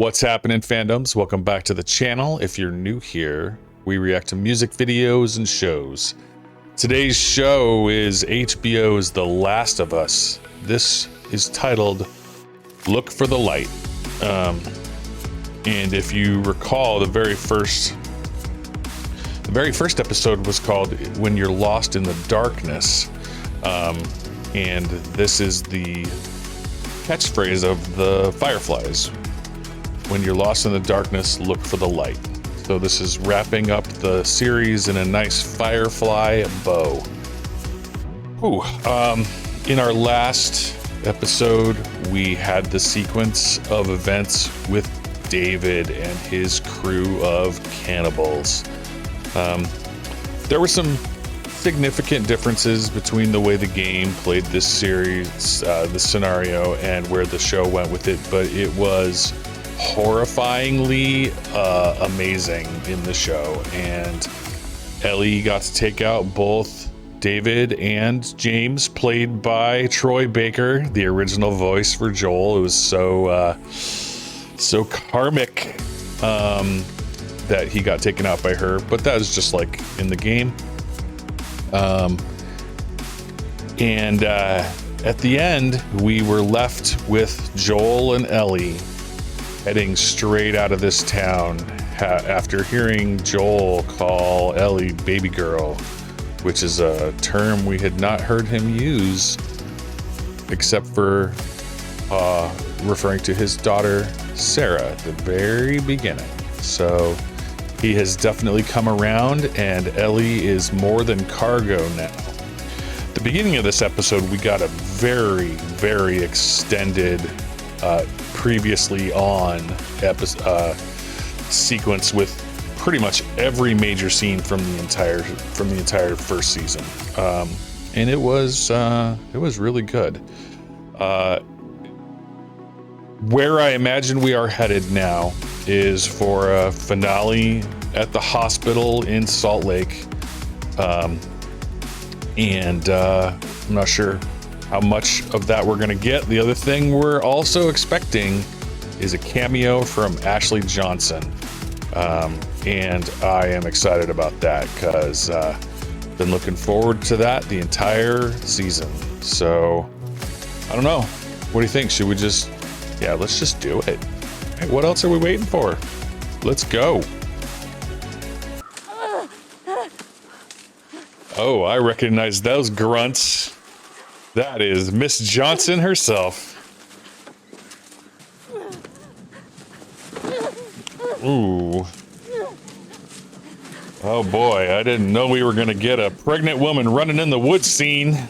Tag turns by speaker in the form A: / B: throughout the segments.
A: What's happening, fandoms? Welcome back to the channel. If you're new here, we react to music videos and shows. Today's show is HBO's The Last of Us. This is titled Look for the Light. And if you recall, the very first episode was called When You're Lost in the Darkness. And this is the catchphrase of the Fireflies. When you're lost in the darkness, look for the light. So this is wrapping up the series in a nice Firefly bow. Ooh, in our last episode, we had the sequence of events with David and his crew of cannibals. There were some significant differences between the way the game played this series, this scenario, and where the show went with it, but it was horrifyingly amazing in the show. And Ellie got to take out both David and James, played by Troy Baker, the original voice for Joel. It was so karmic that he got taken out by her, but that was just like in the game. And at the end, we were left with Joel and Ellie heading straight out of this town after hearing Joel call Ellie baby girl, which is a term we had not heard him use except for referring to his daughter Sarah at the very beginning. So he has definitely come around, and Ellie is more than cargo now. The beginning of this episode, we got a very, very extended previously on sequence with pretty much every major scene from the entire first season, and it was really good. Where I imagine we are headed now is for a finale at the hospital in Salt Lake, and I'm not sure how much of that we're gonna get. The other thing we're also expecting is a cameo from Ashley Johnson, and I am excited about that because been looking forward to that the entire season. So I don't know, what do you think? Should we let's just do it. Hey, what else are we waiting for? Let's go. Oh, I recognize those grunts. That is Miss Johnson herself. Ooh. Oh boy, I didn't know we were gonna get a pregnant woman running in the woods scene.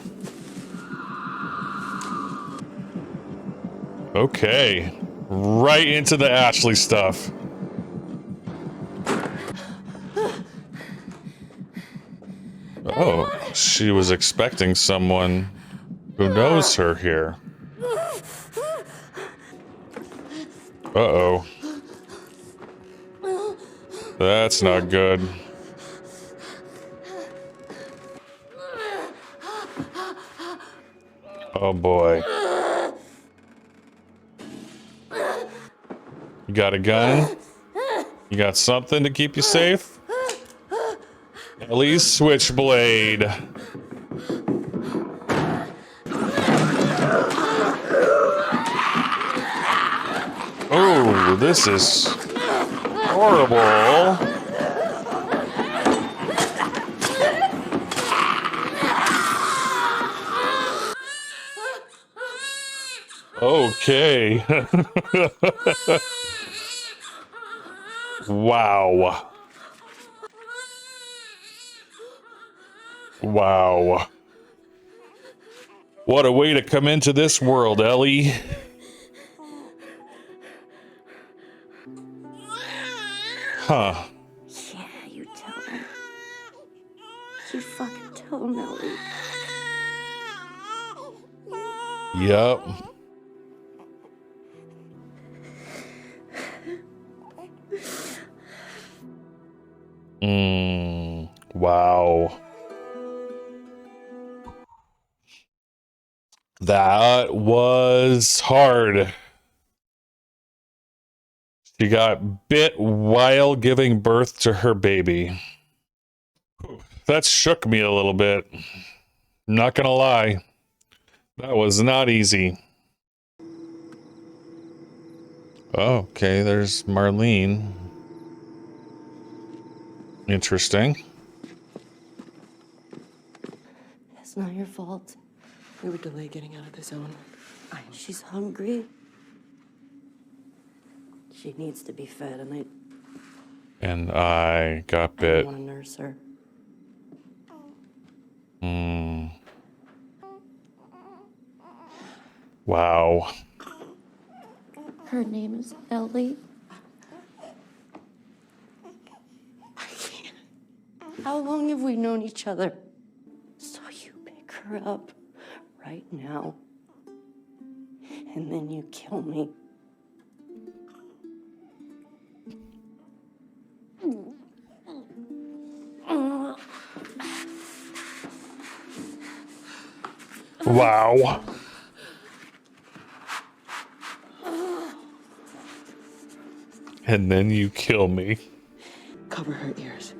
A: Okay, right into the Ashley stuff. Oh, she was expecting someone who knows her here. Uh-oh. That's not good. Oh boy. You got a gun? You got something to keep you safe? Ellie's switchblade. Oh, this is horrible. Okay. Wow. Wow. What a way to come into this world, Ellie. Huh.
B: Yeah, you tell her. You fucking tell Nelly.
A: Yup. Wow. That was hard. She got bit while giving birth to her baby. That shook me a little bit. Not gonna lie. That was not easy. Oh, okay, there's Marlene. Interesting.
C: It's not your fault. We were delayed getting out of the zone.
B: She's hungry. She needs to be fed, and
A: And I got
B: I
A: bit.
B: don't want to nurse her.
A: Wow.
B: Her name is Ellie. How long have we known each other? So you pick her up right now, and then you kill me.
A: Wow. And then you kill me.
C: Cover her ears.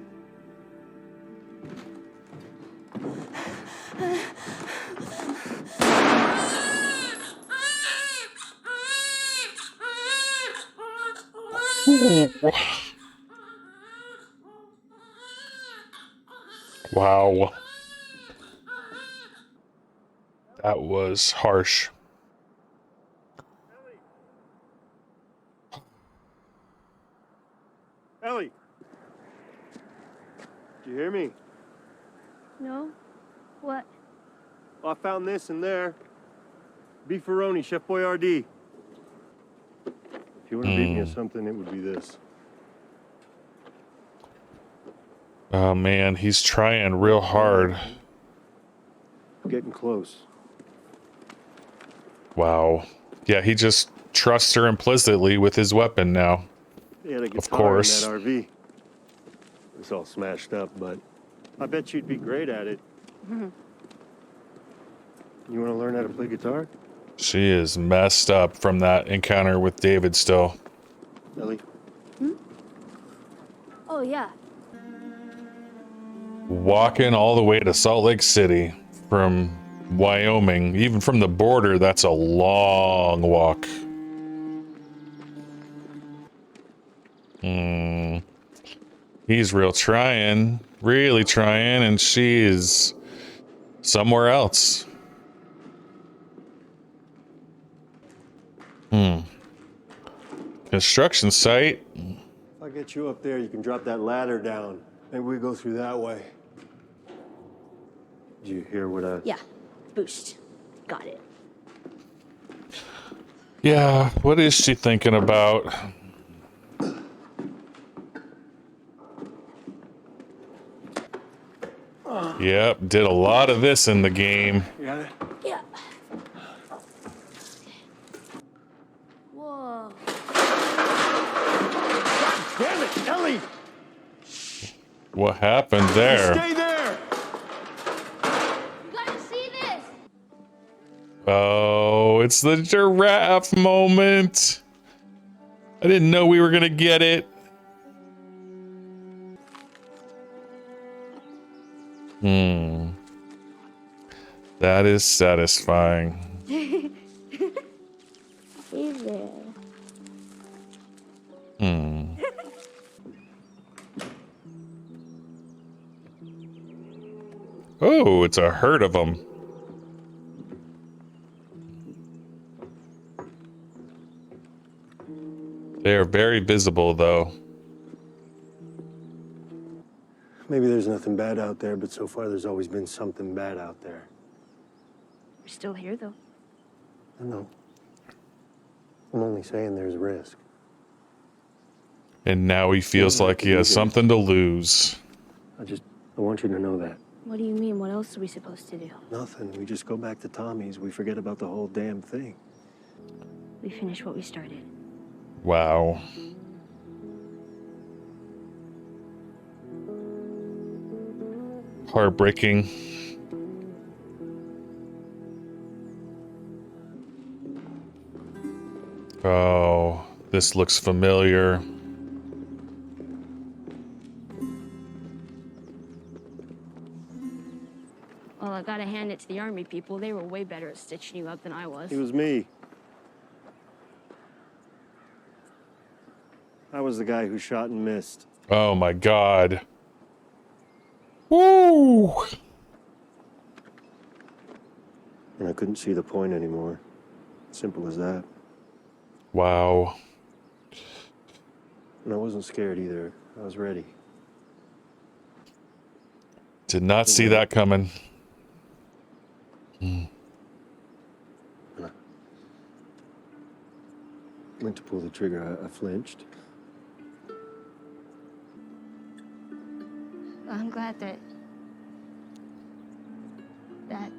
A: Wow. That was harsh.
D: Ellie! Did you hear me?
E: No? What?
D: Well, I found this in there. Beefaroni, Chef Boyardee. If you want to beat me to something, it would be this.
A: Oh man, he's trying real hard.
D: Getting close.
A: Wow. Yeah, he just trusts her implicitly with his weapon now.
D: They had a guitar
A: course.
D: in that RV. It's all smashed up, but I bet you'd be great at it. You want to learn how to play guitar?
A: She is messed up from that encounter with David still.
D: Ellie?
E: Oh, yeah.
A: Walking all the way to Salt Lake City from Wyoming, even from the border, that's a long walk. He's really trying, and she is somewhere else. Construction site.
D: If I get you up there, you can drop that ladder down. Maybe we go through that way. Did you hear what I...
E: Yeah. Boost. Got it.
A: Yeah, what is she thinking about? Yep, did a lot of this in the game.
D: You got it?
E: Yeah. Whoa.
D: Damn it, Ellie!
A: What happened there?
D: Stay there!
E: You gotta see this!
A: Oh, it's the giraffe moment. I didn't know we were gonna get it. That is satisfying.
E: Hey there.
A: Oh, it's a herd of them. They are very visible, though.
D: Maybe there's nothing bad out there, but so far there's always been something bad out there.
E: We're still here, though.
D: I know. I'm only saying there's risk.
A: And now he feels like he has something to lose.
D: I want you to know that.
E: What do you mean? What else are we supposed to do?
D: Nothing. We just go back to Tommy's. We forget about the whole damn thing.
E: We finish what we started.
A: Wow. Heartbreaking. Oh, This looks familiar.
E: Well, I gotta hand it to the army people. They were way better at stitching you up than I was.
D: It was me. I was the guy who shot and missed.
A: Oh my god. Woo!
D: And I couldn't see the point anymore. Simple as that.
A: Wow.
D: And I wasn't scared either. I was ready.
A: Did not see that coming.
D: Went to pull the trigger. I flinched.
E: I'm glad that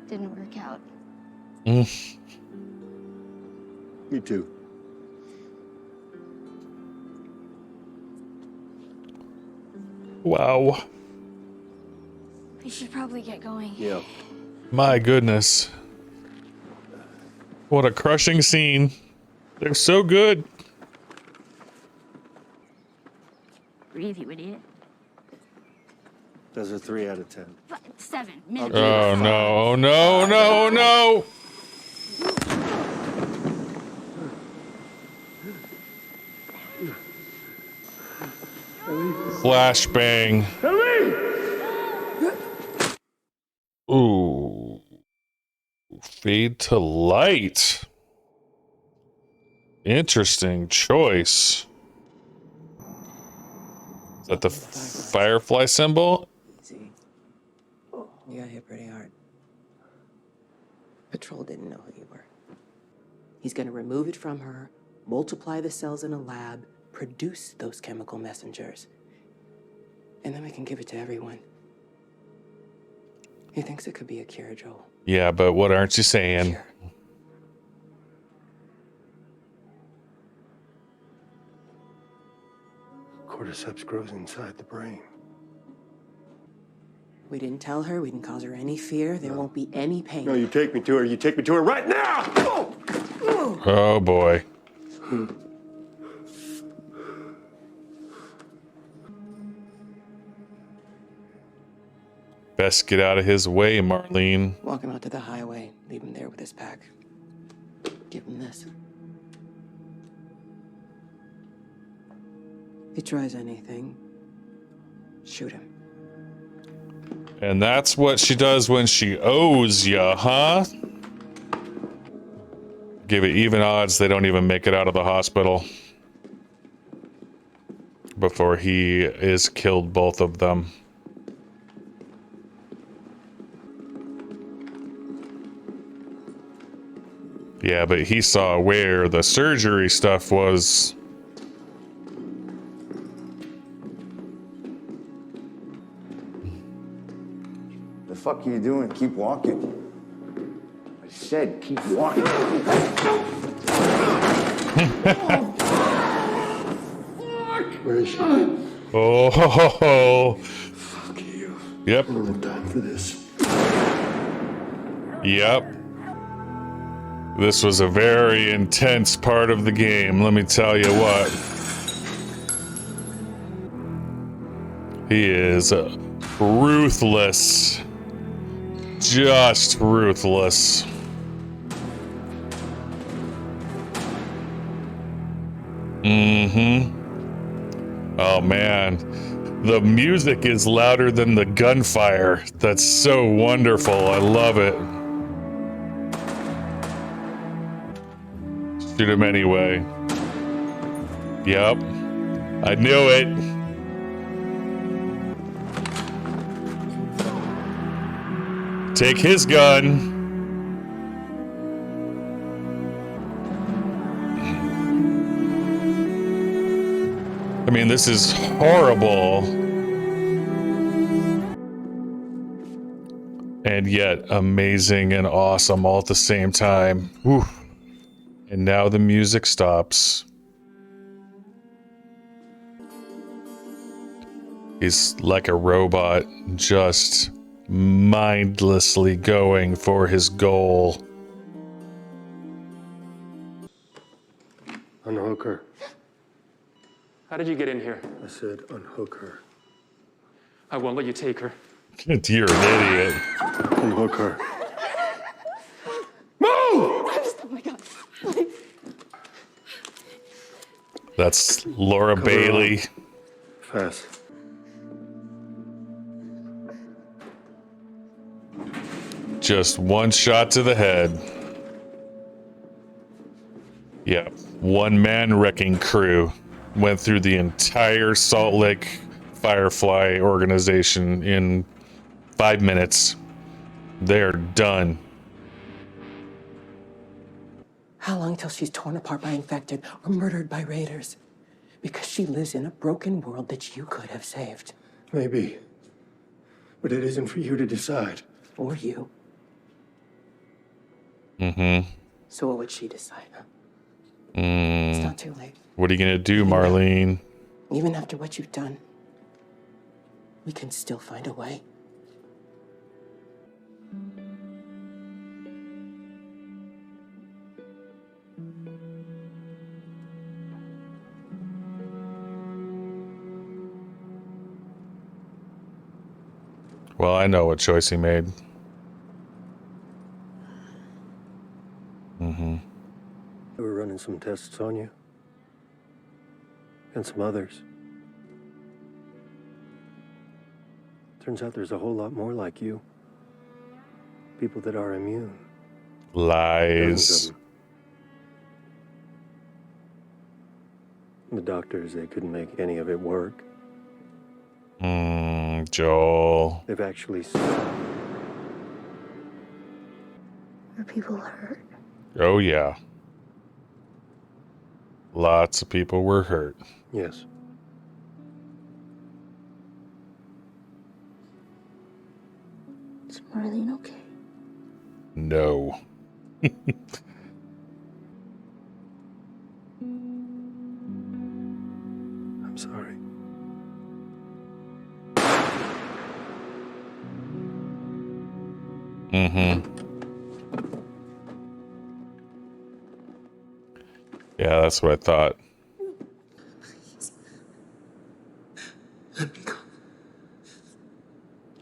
E: didn't work out.
A: Mm.
D: Me too.
A: Wow.
E: We should probably get going.
D: Yeah.
A: My goodness. What a crushing scene. They're so good.
E: Breathe, you idiot.
D: Those are 3 out of 10.
E: 7 minutes.
A: Oh no, no, no, no! Flashbang. Ooh. Fade to light. Interesting choice. Is that the firefly symbol?
C: See, you got hit pretty hard. Patrol didn't know who you were. He's gonna remove it from her, multiply the cells in a lab, produce those chemical messengers, and then we can give it to everyone. He thinks it could be a cure, Joel.
A: Yeah, but what aren't you saying?
C: Cure.
D: Cordyceps grows inside the brain.
C: We didn't tell her, we didn't cause her any fear, there won't be any pain.
D: No, you take me to her. You take me to her right now!
A: Oh boy. Best get out of his way, Marlene.
C: Walk him out to the highway, leave him there with his pack. Give him this. If he tries anything, shoot him.
A: And that's what she does when she owes ya, huh? Give it even odds they don't even make it out of the hospital before he is killed, both of them. Yeah, but he saw where the surgery stuff was.
F: The fuck are you doing? Keep walking. I said keep walking.
D: Where is she?
A: Oh, ho, ho, ho.
D: Fuck you.
A: Yep,
D: I don't have time for this.
A: yep. This was a very intense part of the game, let me tell you what. He is ruthless. Just ruthless. Oh man, the music is louder than the gunfire. That's so wonderful. I love it. Shoot him anyway. Yep, I knew it. Take his gun. I mean, this is horrible. And yet amazing and awesome all at the same time. Whew. And now the music stops. He's like a robot, just mindlessly going for his goal.
D: Unhook her.
G: How did you get in here?
D: I said unhook her.
G: I won't let you take her.
A: You're an idiot.
D: Unhook her.
B: Oh my God.
A: That's Laura Bailey.
D: Fast.
A: Just one shot to the head. Yep. One man wrecking crew went through the entire Salt Lake Firefly organization in 5 minutes. They're done.
C: How long till she's torn apart by infected or murdered by raiders? Because she lives in a broken world that you could have saved.
D: Maybe. But it isn't for you to decide.
C: Or you.
A: Mm-hmm.
C: So what would she decide? Huh? It's not too late.
A: What are you gonna do, Marlene?
C: Even after what you've done, we can still find a way.
A: Well, I know what choice he made. Mm-hmm.
D: They were running some tests on you. And some others. Turns out there's a whole lot more like you. People that are immune. Dozens
A: Lies.
D: of them. The doctors, they couldn't make any of it work.
A: Joel.
D: They've actually...
E: Were people hurt?
A: Oh, yeah. Lots of people were hurt.
D: Yes.
E: Is Marlene okay?
A: No.
D: I'm sorry.
A: Mm-hmm. Yeah, that's what I thought.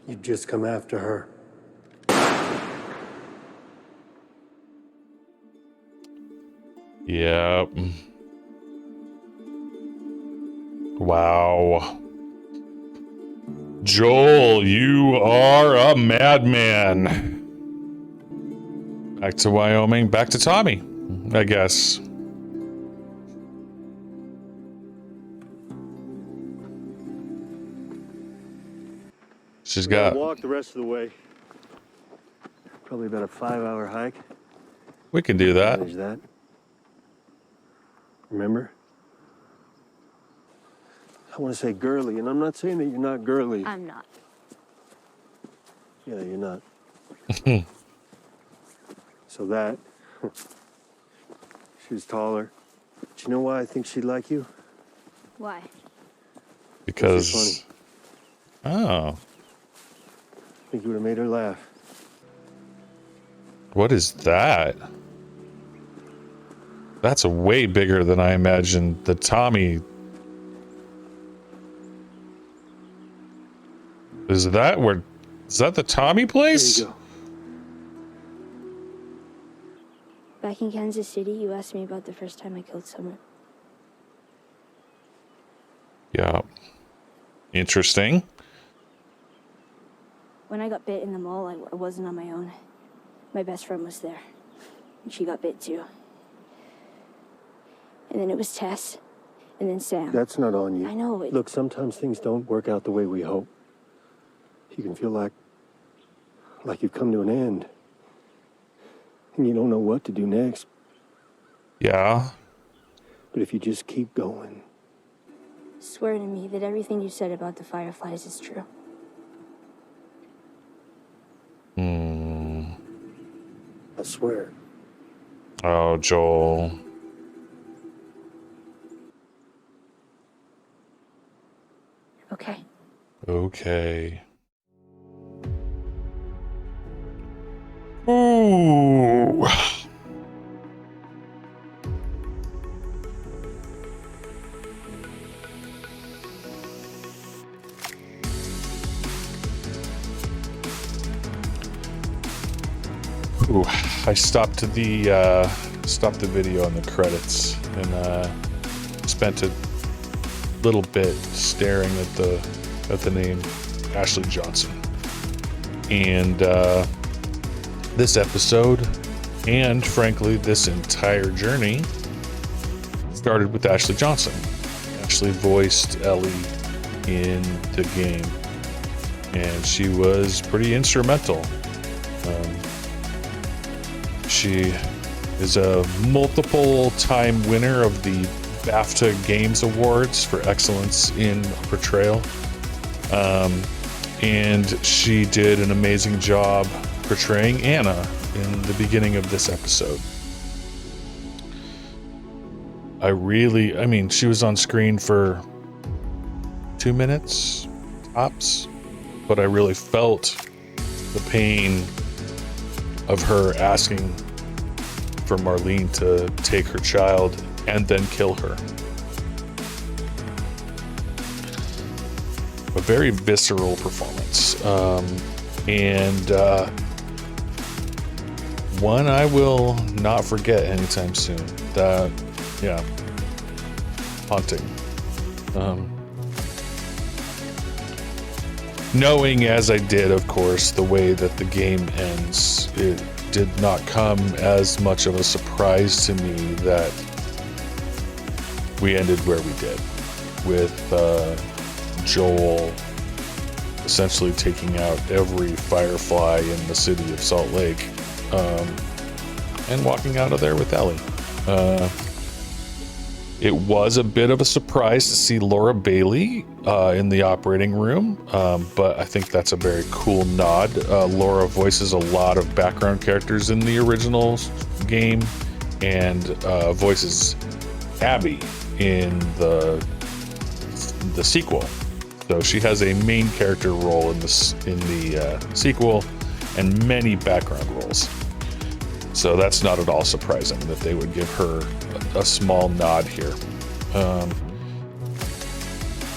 D: You've just come after her.
A: Yep. Wow. Joel, you are a madman. Back to Wyoming, back to Tommy, I guess. She's
D: We gotta
A: got...
D: walk the rest of the way. Probably about a 5-hour hike.
A: We can do that.
D: Manage that. Remember? I want to say girly, and I'm not saying that you're not girly.
E: I'm not.
D: Yeah, you're not. So that, she was taller. Do you know why I think she'd like you?
E: Why?
A: Because...
D: She's funny.
A: Oh.
D: I think you would have made her laugh.
A: What is that? That's way bigger than I imagined. The Tommy... Is that where... Is that the Tommy place?
D: There you go.
E: Back in Kansas City, you asked me about the first time I killed someone.
A: Yeah. Interesting.
E: When I got bit in the mall, I wasn't on my own. My best friend was there, and she got bit too. And then it was Tess, and then Sam.
D: That's not on you.
E: I know.
D: Look, sometimes things don't work out the way we hope. You can feel like you've come to an end. And you don't know what to do next.
A: Yeah.
D: But if you just keep going.
E: Swear to me that everything you said about the Fireflies is true.
D: I swear.
A: Oh, Joel.
E: Okay.
A: Okay. Ooh. Ooh, I stopped the video on the credits and spent a little bit staring at the name Ashley Johnson. And this episode, and frankly this entire journey, started with Ashley Johnson. Ashley voiced Ellie in the game, and she was pretty instrumental. She is a multiple-time winner of the BAFTA Games Awards for excellence in portrayal. And she did an amazing job portraying Anna in the beginning of this episode. She was on screen for 2 minutes tops, but I really felt the pain of her asking for Marlene to take her child and then kill her. A very visceral performance, and one I will not forget anytime soon. Haunting. Knowing as I did, of course, the way that the game ends, it did not come as much of a surprise to me that we ended where we did, with Joel essentially taking out every firefly in the city of Salt Lake, and walking out of there with Ellie. It was a bit of a surprise to see Laura Bailey in the operating room, but I think that's a very cool nod. Laura voices a lot of background characters in the original game, and voices Abby in the sequel. So she has a main character role in the sequel, and many background roles. So that's not at all surprising that they would give her a small nod here.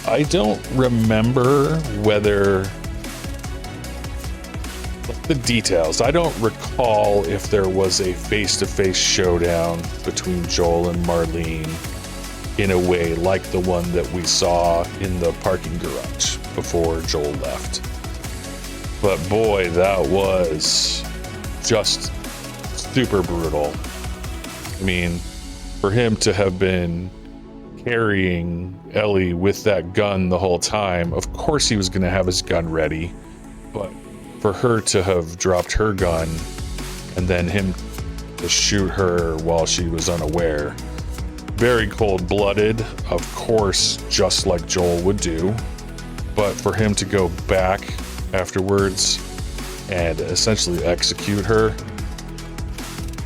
A: I don't remember whether the details. I don't recall if there was a face-to-face showdown between Joel and Marlene in a way like the one that we saw in the parking garage before Joel left. But boy, that was just super brutal. I mean, for him to have been carrying Ellie with that gun the whole time, of course he was going to have his gun ready, but for her to have dropped her gun and then him to shoot her while she was unaware, very cold-blooded, of course, just like Joel would do. But for him to go back afterwards and essentially execute her,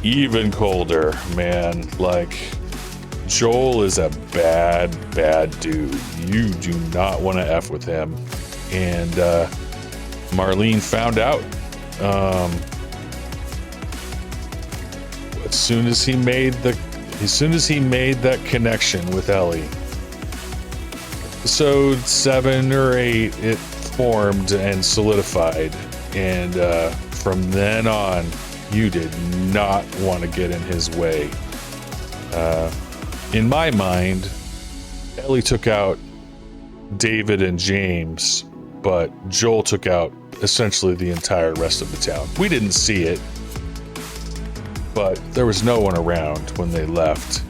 A: even colder, man. Like, Joel is a bad dude. You do not want to F with him. And Marlene found out. As soon as he made that connection with Ellie, episode 7 or 8, it formed and solidified. And from then on, you did not want to get in his way. In my mind, Ellie took out David and James, but Joel took out essentially the entire rest of the town. We didn't see it, but there was no one around when they left.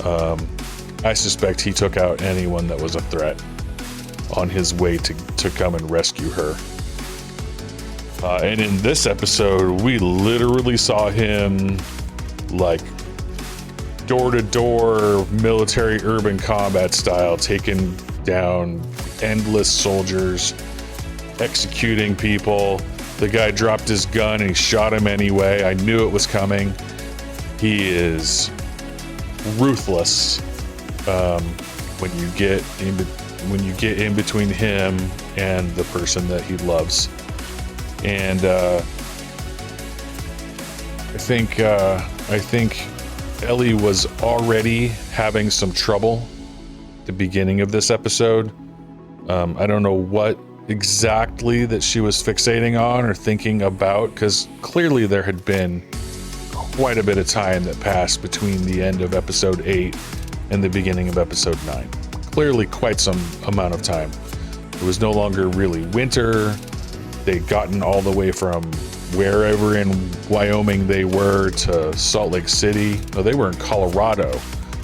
A: I suspect he took out anyone that was a threat on his way to come and rescue her. And in this episode, we literally saw him like door-to-door military urban combat style, taking down endless soldiers, executing people. The guy dropped his gun and he shot him anyway. I knew it was coming. He is ruthless when you get in between him and the person that he loves. And I think Ellie was already having some trouble at the beginning of this episode. I don't know what exactly that she was fixating on or thinking about, because clearly there had been quite a bit of time that passed between the end of episode 8 and the beginning of episode 9. Clearly quite some amount of time. It was no longer really winter. They'd gotten all the way from wherever in Wyoming they were to Salt Lake City. No, they were in Colorado.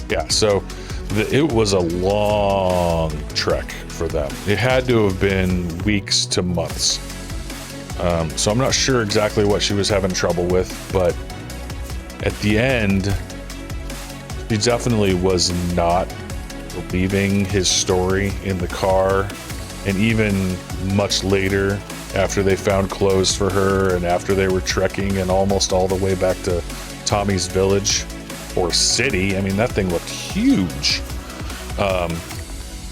A: Yeah, so it was a long trek for them. It had to have been weeks to months. So I'm not sure exactly what she was having trouble with, but at the end, she definitely was not believing his story in the car. And even much later, after they found clothes for her and after they were trekking and almost all the way back to Tommy's village or city, I mean, that thing looked huge.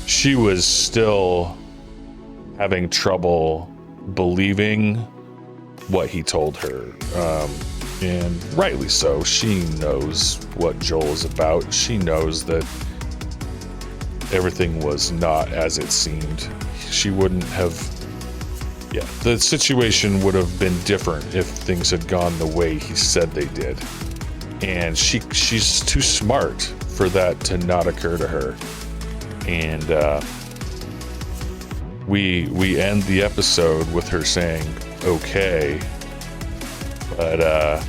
A: She was still having trouble believing what he told her. And rightly so. She knows what Joel is about. She knows that everything was not as it seemed. She wouldn't have, the situation would have been different if things had gone the way he said they did. And she's too smart for that to not occur to her. And we end the episode with her saying, okay. But I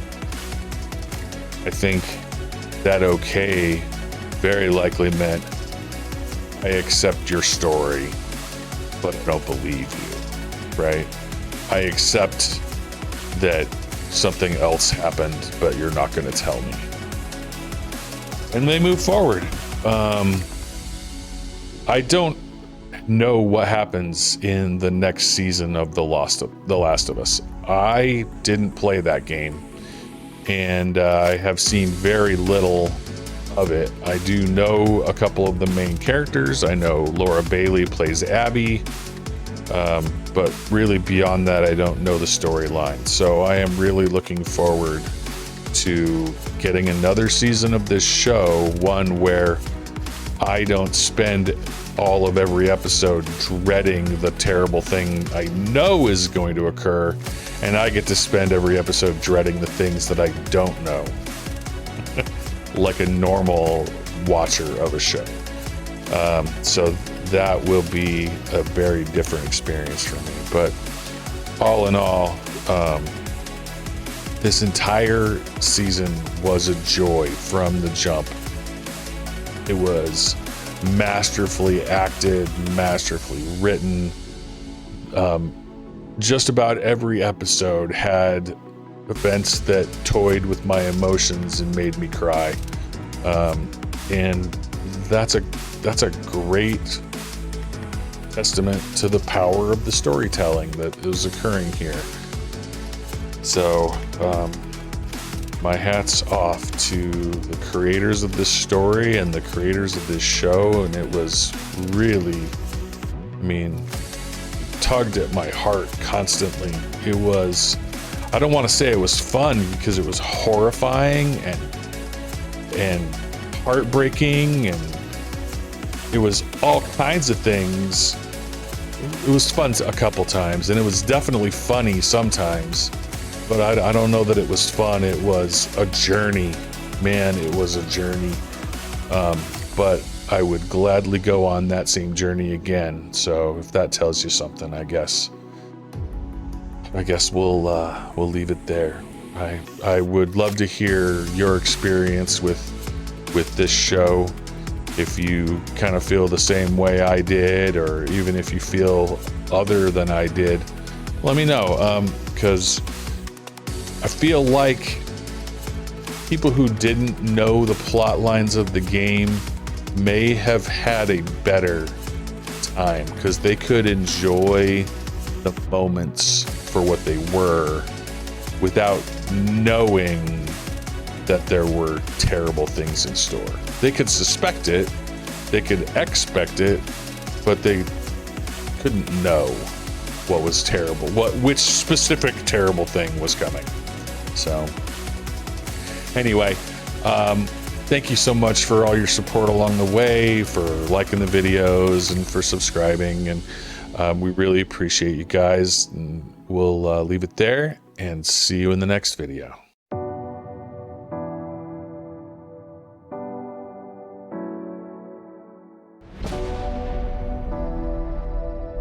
A: think that okay very likely meant, I accept your story, but I don't believe you, right? I accept that something else happened, but you're not going to tell me. And they move forward. I don't know what happens in the next season of The Last of Us. I didn't play that game, and I have seen very little of it. I do know a couple of the main characters. I know Laura Bailey plays Abby, but really beyond that, I don't know the storyline. So I am really looking forward to getting another season of this show, one where I don't spend all of every episode dreading the terrible thing I know is going to occur, and I get to spend every episode dreading the things that I don't know. Like a normal watcher of a show. So that will be a very different experience for me. But all in all, this entire season was a joy from the jump. It was masterfully acted, masterfully written. Just about every episode had events that toyed with my emotions and made me cry, and that's a great testament to the power of the storytelling that is occurring here. So my hat's off to the creators of this story and the creators of this show, and it was really, I mean, tugged at my heart constantly. It was, I don't want to say it was fun, because it was horrifying and heartbreaking, and it was all kinds of things. It was fun a couple times, and it was definitely funny sometimes, but I don't know that it was fun. It was a journey. Man, it was a journey. But I would gladly go on that same journey again. So if that tells you something, I guess we'll leave it there. I would love to hear your experience with this show. If you kind of feel the same way I did, or even if you feel other than I did, let me know. Because I feel like people who didn't know the plot lines of the game may have had a better time, because they could enjoy the moments for what they were without knowing that there were terrible things in store. They could suspect it, they could expect it, but they couldn't know what was terrible, which specific terrible thing was coming. So anyway, thank you so much for all your support along the way, for liking the videos and for subscribing. And We really appreciate you guys. And we'll leave it there and see you in the next video.